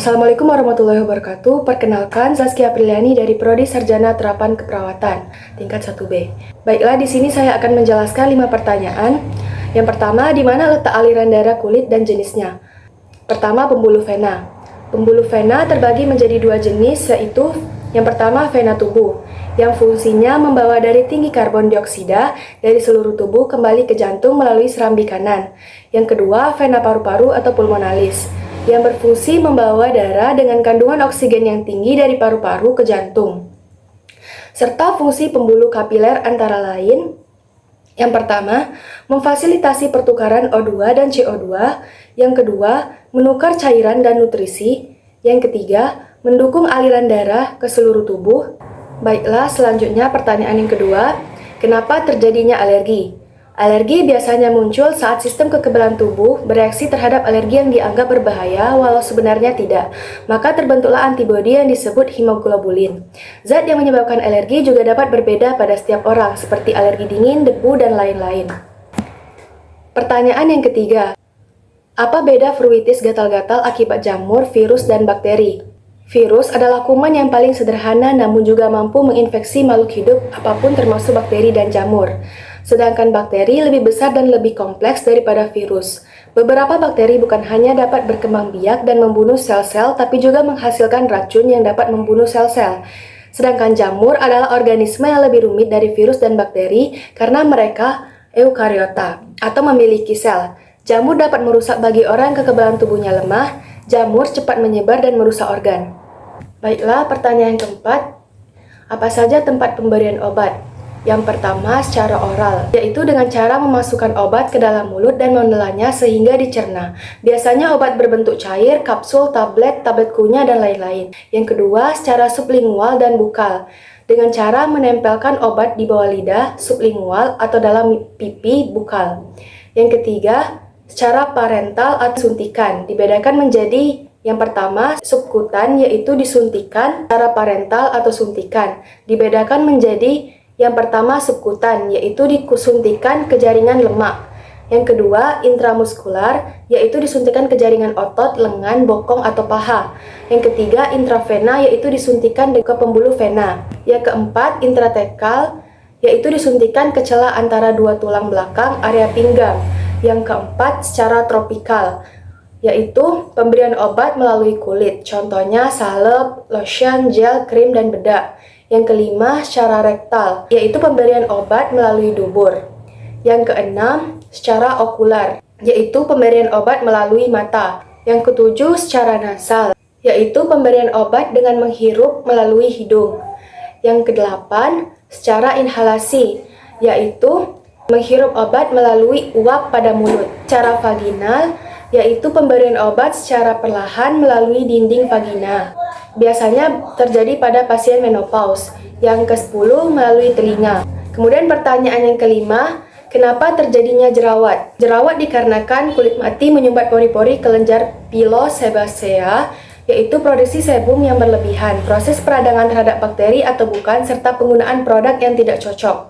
Assalamualaikum warahmatullahi wabarakatuh. Perkenalkan, Zaskia Apriliani dari Prodi Sarjana Terapan Keperawatan, tingkat 1B. Baiklah, di sini saya akan menjelaskan 5 pertanyaan. Yang pertama, di mana letak aliran darah kulit dan jenisnya? Pertama, pembuluh vena. Pembuluh vena terbagi menjadi 2 jenis, yaitu yang pertama, vena tubuh, yang fungsinya membawa dari tinggi karbon dioksida dari seluruh tubuh kembali ke jantung melalui serambi kanan. Yang kedua, vena paru-paru atau pulmonalis, yang berfungsi membawa darah dengan kandungan oksigen yang tinggi dari paru-paru ke jantung. Serta fungsi pembuluh kapiler antara lain, yang pertama, memfasilitasi pertukaran O2 dan CO2. Yang kedua, menukar cairan dan nutrisi. Yang ketiga, mendukung aliran darah ke seluruh tubuh. Baiklah, selanjutnya pertanyaan yang kedua, kenapa terjadinya alergi? Alergi biasanya muncul saat sistem kekebalan tubuh bereaksi terhadap alergi yang dianggap berbahaya walau sebenarnya tidak. Maka terbentuklah antibodi yang disebut hemoglobulin. Zat yang menyebabkan alergi juga dapat berbeda pada setiap orang, seperti alergi dingin, debu, dan lain-lain. Pertanyaan yang ketiga, apa beda fruitis gatal-gatal akibat jamur, virus, dan bakteri? Virus adalah kuman yang paling sederhana namun juga mampu menginfeksi makhluk hidup apapun termasuk bakteri dan jamur. Sedangkan bakteri lebih besar dan lebih kompleks daripada virus. Beberapa bakteri bukan hanya dapat berkembang biak dan membunuh sel-sel, tapi juga menghasilkan racun yang dapat membunuh sel-sel. Sedangkan jamur adalah organisme yang lebih rumit dari virus dan bakteri karena mereka eukariota atau memiliki sel. Jamur dapat merusak bagi orang yang kekebalan tubuhnya lemah. Jamur cepat menyebar dan merusak organ. Baiklah, pertanyaan keempat, apa saja tempat pemberian obat? Yang pertama, secara oral, yaitu dengan cara memasukkan obat ke dalam mulut dan menelannya sehingga dicerna. Biasanya obat berbentuk cair, kapsul, tablet kunyah, dan lain-lain. Yang kedua, secara sublingual dan bukal, dengan cara menempelkan obat di bawah lidah, sublingual, atau dalam pipi, bukal. Yang ketiga, secara parental atau suntikan, dibedakan menjadi yang pertama, subkutan, yaitu disuntikan. Secara parental atau suntikan, dibedakan menjadi yang pertama, subkutan, yaitu disuntikan ke jaringan lemak. Yang kedua, intramuskular, yaitu disuntikan ke jaringan otot, lengan, bokong, atau paha. Yang ketiga, intravena, yaitu disuntikan ke pembuluh vena. Yang keempat, intratekal, yaitu disuntikan ke celah antara dua tulang belakang, area pinggang. Yang keempat, secara tropikal, yaitu pemberian obat melalui kulit, contohnya salep, lotion, gel, krim, dan bedak. Yang kelima, secara rektal, yaitu pemberian obat melalui dubur. Yang keenam, secara okular, yaitu pemberian obat melalui mata. Yang ketujuh, secara nasal, yaitu pemberian obat dengan menghirup melalui hidung. Yang kedelapan, secara inhalasi, yaitu menghirup obat melalui uap pada mulut. Secara vaginal, yaitu pemberian obat secara perlahan melalui dinding vagina. Biasanya terjadi pada pasien menopause. Yang ke-10, melalui telinga. Kemudian pertanyaan yang kelima, kenapa terjadinya jerawat? Jerawat dikarenakan kulit mati menyumbat pori-pori kelenjar pilosebacea, yaitu produksi sebum yang berlebihan, proses peradangan terhadap bakteri atau bukan, serta penggunaan produk yang tidak cocok.